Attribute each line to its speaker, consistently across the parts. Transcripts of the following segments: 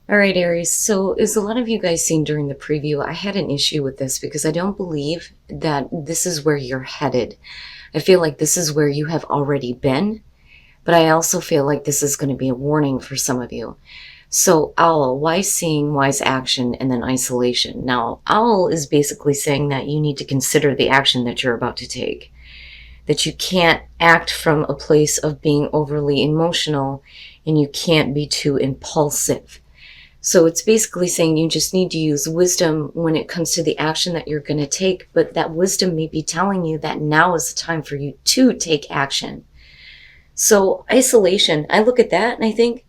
Speaker 1: All right, Aries. So, as a lot of you guys seen during the preview, I had an issue with this because I don't believe that this is where you're headed. I feel like this is where you have already been, but I also feel like this is going to be a warning for some of you. So, owl, wise seeing, wise action, and then isolation. Now, owl is basically saying that you need to consider the action that you're about to take, that you can't act from a place of being overly emotional and you can't be too impulsive. So it's basically saying you just need to use wisdom when it comes to the action that you're going to take, but that wisdom may be telling you that now is the time for you to take action. So isolation, I look at that and I think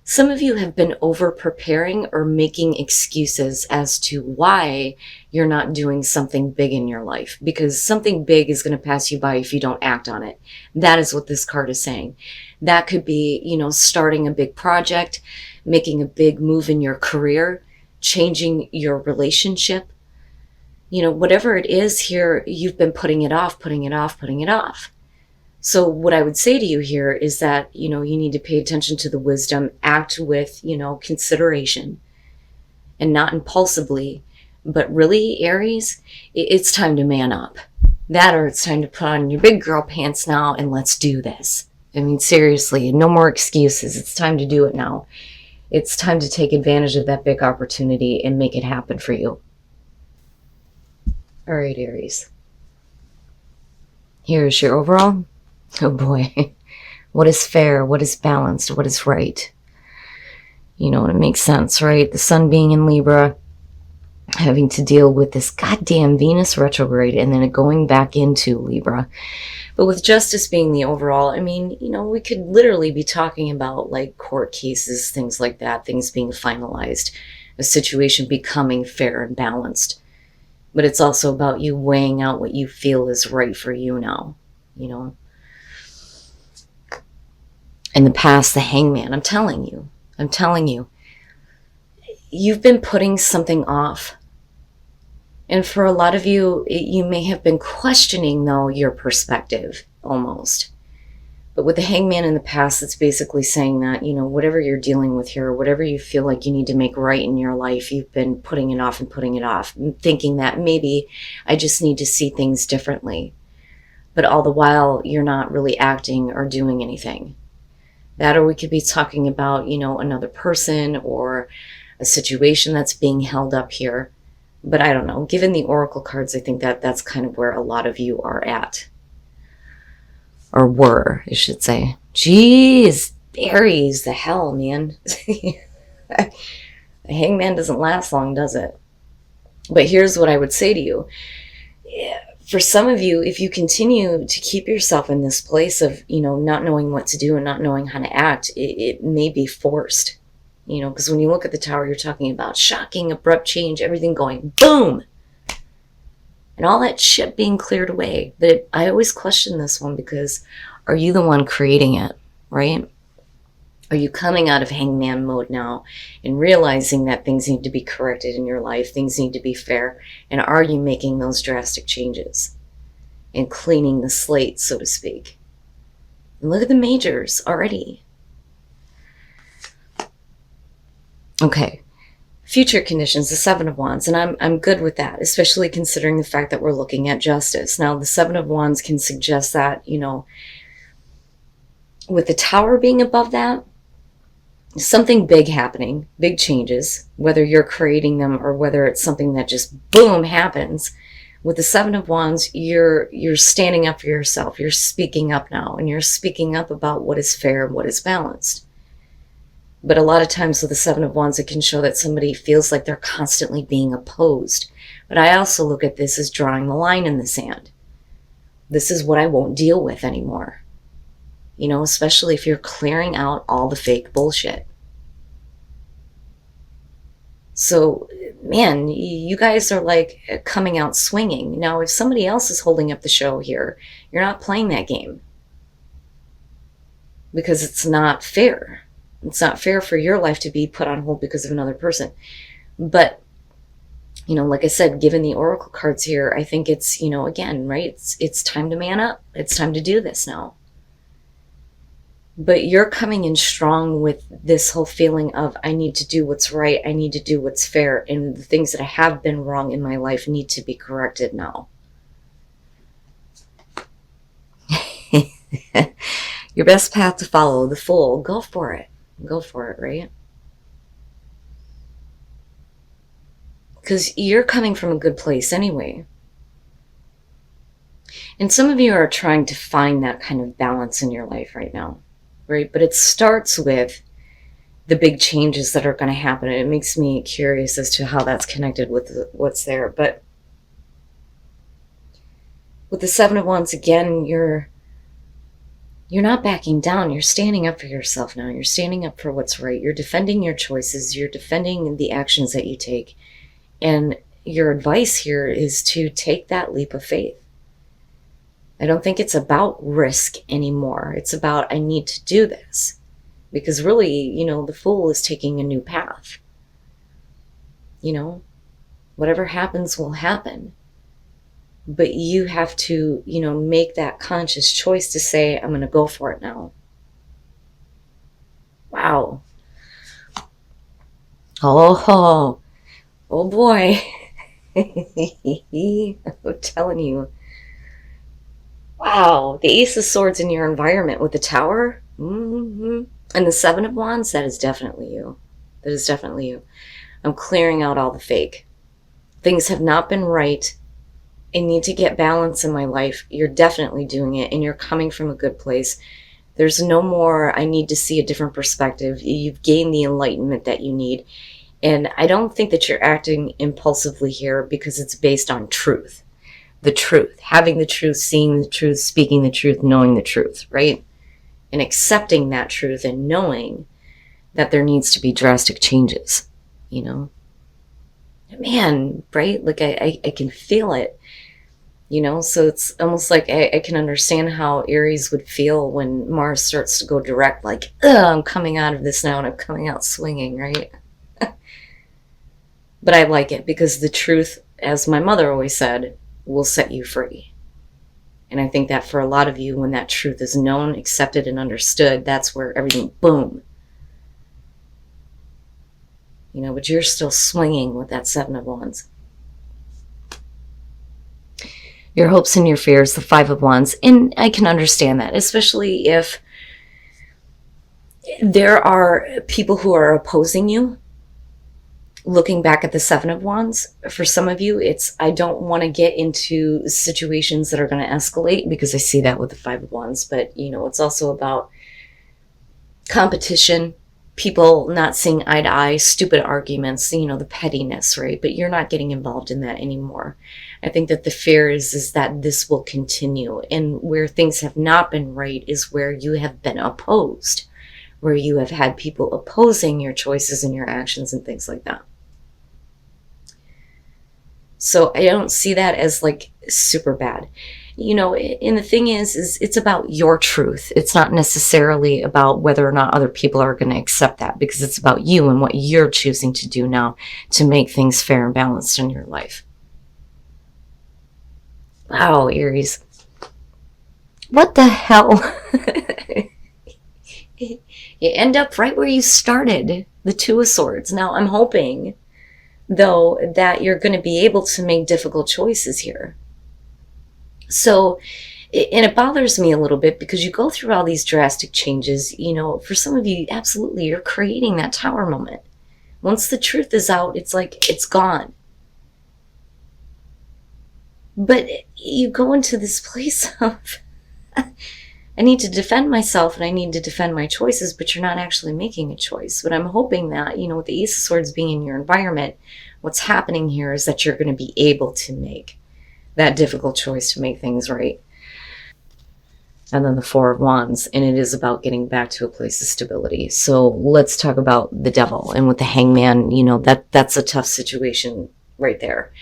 Speaker 1: some of you have been over preparing or making excuses as to why you're not doing something big in your life, because something big is going to pass you by if you don't act on it. That is what this card is saying. That could be, starting a big project, making a big move in your career, changing your relationship. Whatever it is here, you've been putting it off, putting it off, putting it off. So what I would say to you here is that, you need to pay attention to the wisdom, act with, consideration and not impulsively. But really, Aries, it's time to man up. That, or it's time to put on your big girl pants now and let's do this. I mean, seriously, no more excuses. It's time to do it now. It's time to take advantage of that big opportunity and make it happen for you. All right, Aries. Here's your overall. Oh boy. What is fair? What is balanced? What is right? It makes sense, right? The sun being in Libra, having to deal with this goddamn Venus retrograde and then it going back into Libra. But with justice being the overall, I mean, we could literally be talking about like court cases, things like that, things being finalized, a situation becoming fair and balanced. But it's also about you weighing out what you feel is right for you now, In the past, the hangman, I'm telling you, you've been putting something off. And for a lot of you, you may have been questioning, though, your perspective almost. But with the hangman in the past, it's basically saying that, whatever you're dealing with here, whatever you feel like you need to make right in your life, you've been putting it off and putting it off, thinking that maybe I just need to see things differently. But all the while, you're not really acting or doing anything. That, or we could be talking about, another person or a situation that's being held up here. But I don't know. Given the oracle cards, I think that that's kind of where a lot of you are at. Or were, I should say. Jeez, Aries, the hell, man. The hangman doesn't last long, does it? But here's what I would say to you. For some of you, if you continue to keep yourself in this place of, not knowing what to do and not knowing how to act, it may be forced. Because when you look at the tower, you're talking about shocking, abrupt change, everything going boom. And all that shit being cleared away. But I always question this one because are you the one creating it, right? Are you coming out of hangman mode now and realizing that things need to be corrected in your life, things need to be fair, and are you making those drastic changes and cleaning the slate, so to speak? And look at the majors already. Okay, future conditions, the Seven of Wands, and I'm good with that, especially considering the fact that we're looking at justice. Now, the Seven of Wands can suggest that, with the Tower being above that, something big happening, big changes, whether you're creating them or whether it's something that just boom happens. With the Seven of Wands, you're standing up for yourself. You're speaking up now, and you're speaking up about what is fair and what is balanced. But a lot of times with the Seven of Wands, it can show that somebody feels like they're constantly being opposed. But I also look at this as drawing the line in the sand. This is what I won't deal with anymore. Especially if you're clearing out all the fake bullshit. So, man, you guys are like coming out swinging. Now, if somebody else is holding up the show here, you're not playing that game. Because it's not fair. It's not fair for your life to be put on hold because of another person. But, like I said, given the oracle cards here, I think it's, again, right? It's time to man up. It's time to do this now. But you're coming in strong with this whole feeling of, I need to do what's right, I need to do what's fair, and the things that have been wrong in my life need to be corrected now. Your best path to follow, the Fool. Go for it. Go for it, right? Because you're coming from a good place anyway. And some of you are trying to find that kind of balance in your life right now, right? But it starts with the big changes that are going to happen. And it makes me curious as to how that's connected with what's there. But with the Seven of Wands, again, you're not backing down. You're standing up for yourself now. You're standing up for what's right. You're defending your choices. You're defending the actions that you take. And your advice here is to take that leap of faith. I don't think it's about risk anymore. It's about, I need to do this. Because really, the Fool is taking a new path. Whatever happens will happen. But you have to, make that conscious choice to say, I'm going to go for it now. Wow. Oh boy. I'm telling you. Wow. The Ace of Swords in your environment with the Tower. And the Seven of Wands, that is definitely you. That is definitely you. I'm clearing out all the fake. Things have not been right. I need to get balance in my life. You're definitely doing it, and you're coming from a good place. There's no more, I need to see a different perspective. You've gained the enlightenment that you need. And I don't think that you're acting impulsively here because it's based on truth. The truth. Having the truth, seeing the truth, speaking the truth, knowing the truth, right? And accepting that truth and knowing that there needs to be drastic changes, Man, right? Like I can feel it. So it's almost like I can understand how Aries would feel when Mars starts to go direct, like, I'm coming out of this now and I'm coming out swinging, right? But I like it because the truth, as my mother always said, will set you free. And I think that for a lot of you, when that truth is known, accepted, and understood, that's where everything, boom. But you're still swinging with that Seven of Wands. Your hopes and your fears, the Five of Wands. And I can understand that, especially if there are people who are opposing you. Looking back at the Seven of Wands, for some of you, it's, I don't want to get into situations that are going to escalate, because I see that with the Five of Wands. But, it's also about competition, people not seeing eye to eye, stupid arguments, the pettiness, right? But you're not getting involved in that anymore. I think that the fear is that this will continue. And where things have not been right is where you have been opposed, where you have had people opposing your choices and your actions and things like that. So I don't see that as like super bad. And the thing is it's about your truth. It's not necessarily about whether or not other people are going to accept that, because it's about you and what you're choosing to do now to make things fair and balanced in your life. Wow, Aries. What the hell? You end up right where you started, the Two of Swords. Now, I'm hoping, though, that you're going to be able to make difficult choices here. So, and it bothers me a little bit because you go through all these drastic changes. For some of you, absolutely, you're creating that Tower moment. Once the truth is out, it's like it's gone. But you go into this place of, I need to defend myself and I need to defend my choices, but you're not actually making a choice. But I'm hoping that, with the Ace of Swords being in your environment, what's happening here is that you're going to be able to make that difficult choice to make things right. And then the Four of Wands, and it is about getting back to a place of stability. So let's talk about the Devil. And with the Hangman, that's a tough situation right there.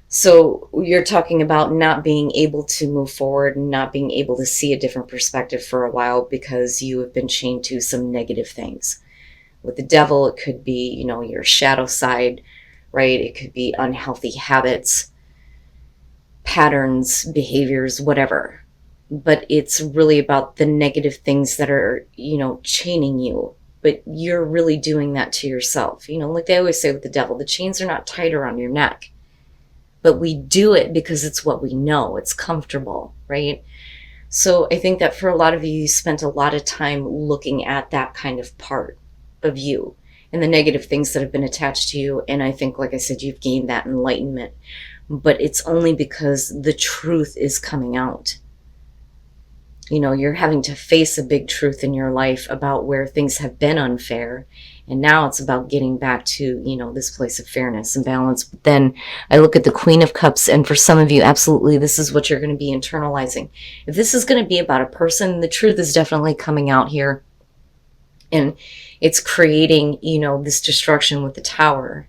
Speaker 1: So you're talking about not being able to move forward and not being able to see a different perspective for a while because you have been chained to some negative things. With the Devil, it could be, your shadow side, right? It could be unhealthy habits, patterns, behaviors, whatever. but it's really about the negative things that are, chaining you. But you're really doing that to yourself. Like they always say with the devil, the chains are not tight around your neck, but we do it because it's what we know. It's comfortable, right? So I think that for a lot of you, you spent a lot of time looking at that kind of part of you and the negative things that have been attached to you. And I think, like I said, you've gained that enlightenment, but it's only because the truth is coming out. You're having to face a big truth in your life about where things have been unfair. And now it's about getting back to, this place of fairness and balance. But then I look at the Queen of Cups, and for some of you, absolutely, this is what you're going to be internalizing. If this is going to be about a person, the truth is definitely coming out here. And it's creating, this destruction with the Tower.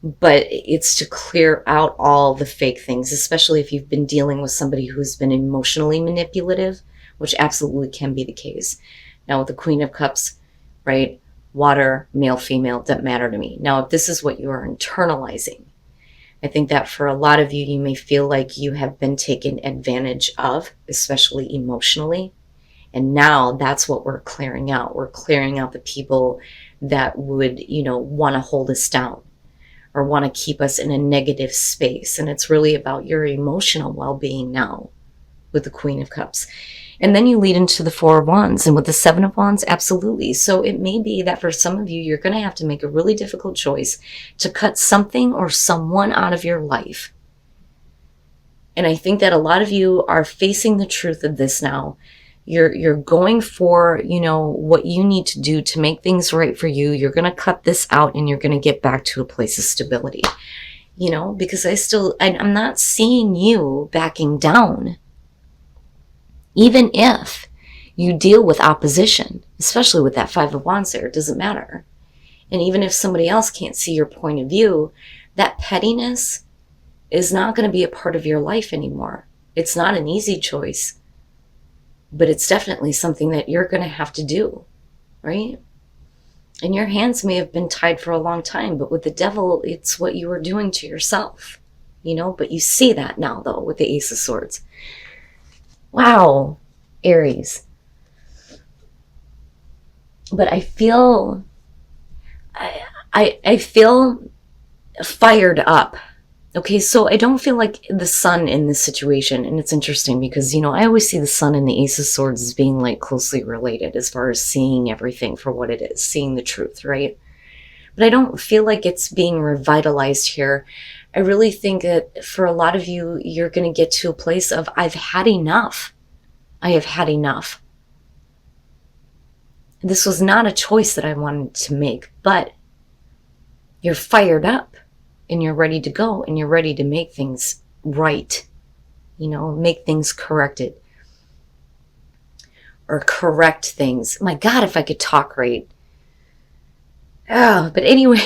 Speaker 1: But it's to clear out all the fake things, especially if you've been dealing with somebody who's been emotionally manipulative, which absolutely can be the case. Now with the Queen of Cups, right? Water, male, female, doesn't matter to me. Now, if this is what you are internalizing, I think that for a lot of you, you may feel like you have been taken advantage of, especially emotionally. And now that's what we're clearing out. We're clearing out the people that would, want to hold us down or want to keep us in a negative space. And it's really about your emotional well-being now with the Queen of Cups. And then you lead into the Four of Wands. And with the Seven of Wands, absolutely. So it may be that for some of you, you're going to have to make a really difficult choice to cut something or someone out of your life. And I think that a lot of you are facing the truth of this now. You're going for, what you need to do to make things right for you. You're going to cut this out and you're going to get back to a place of stability. Because I'm not seeing you backing down. Even if you deal with opposition, especially with that Five of Wands there, it doesn't matter. And even if somebody else can't see your point of view, that pettiness is not going to be a part of your life anymore. It's not an easy choice, but it's definitely something that you're going to have to do, right? And your hands may have been tied for a long time, but with the devil, it's what you were doing to yourself, but you see that now though with the Ace of Swords. Wow, Aries. But I feel fired up. Okay, so I don't feel like the Sun in this situation, and it's interesting because, I always see the Sun and the Ace of Swords as being like closely related as far as seeing everything for what it is, seeing the truth, right? But I don't feel like it's being revitalized here. I really think that for a lot of you, you're going to get to a place of, I've had enough. I have had enough. This was not a choice that I wanted to make, but you're fired up and you're ready to go and you're ready to make things right. Make things corrected. Or correct things. My God, if I could talk right. Oh, but anyway,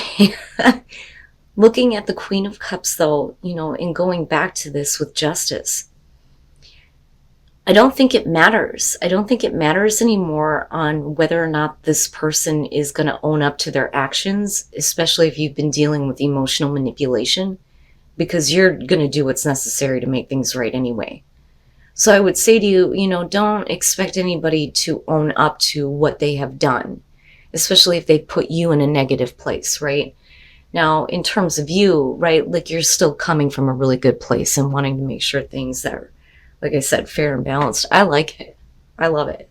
Speaker 1: looking at the Queen of Cups though, and going back to this with justice, I don't think it matters. I don't think it matters anymore on whether or not this person is going to own up to their actions, especially if you've been dealing with emotional manipulation, because you're going to do what's necessary to make things right anyway. So I would say to you, don't expect anybody to own up to what they have done, especially if they put you in a negative place, right? Now, in terms of you, right, like you're still coming from a really good place and wanting to make sure things that are, like I said, fair and balanced. I like it. I love it.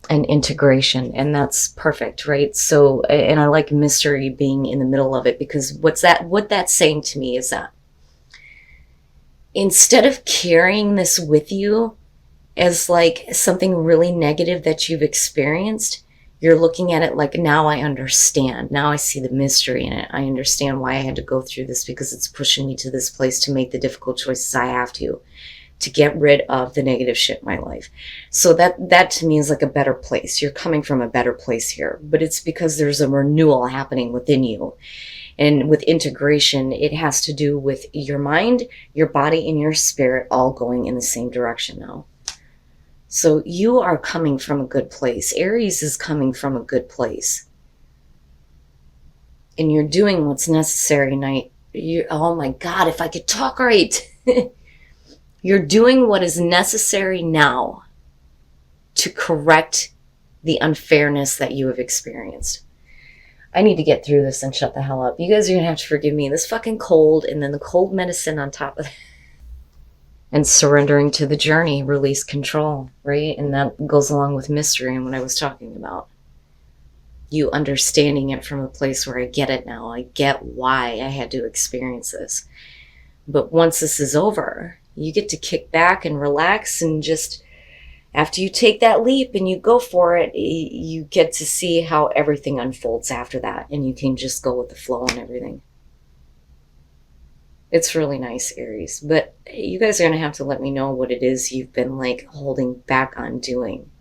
Speaker 1: And integration, and that's perfect, right? So, and I like mystery being in the middle of it, because what that's saying to me is that instead of carrying this with you as like something really negative that you've experienced, you're looking at it like, now I understand. Now I see the mystery in it. I understand why I had to go through this, because it's pushing me to this place to make the difficult choices I have to get rid of the negative shit in my life. So that to me is like a better place. You're coming from a better place here, but it's because there's a renewal happening within you. And with integration, it has to do with your mind, your body, and your spirit all going in the same direction now. So you are coming from a good place. Aries is coming from a good place. And you're doing what's necessary, oh my God, if I could talk right. You're doing what is necessary now to correct the unfairness that you have experienced. I need to get through this and shut the hell up. You guys are going to have to forgive me. This fucking cold and then the cold medicine on top of that. And surrendering to the journey, release control, right? And that goes along with mystery and what I was talking about. You understanding it from a place where I get it now. I get why I had to experience this. But once this is over, you get to kick back and relax and just, after you take that leap and you go for it, you get to see how everything unfolds after that. And you can just go with the flow and everything. It's really nice, Aries. But you guys are going to have to let me know what it is you've been like holding back on doing.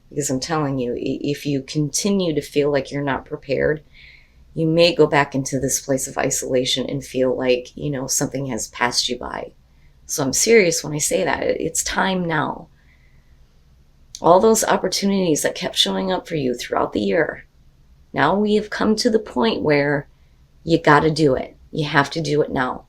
Speaker 1: Because I'm telling you, if you continue to feel like you're not prepared, you may go back into this place of isolation and feel like, you know, something has passed you by. So I'm serious when I say that. It's time now. All those opportunities that kept showing up for you throughout the year, now we have come to the point where you got to do it. You have to do it now.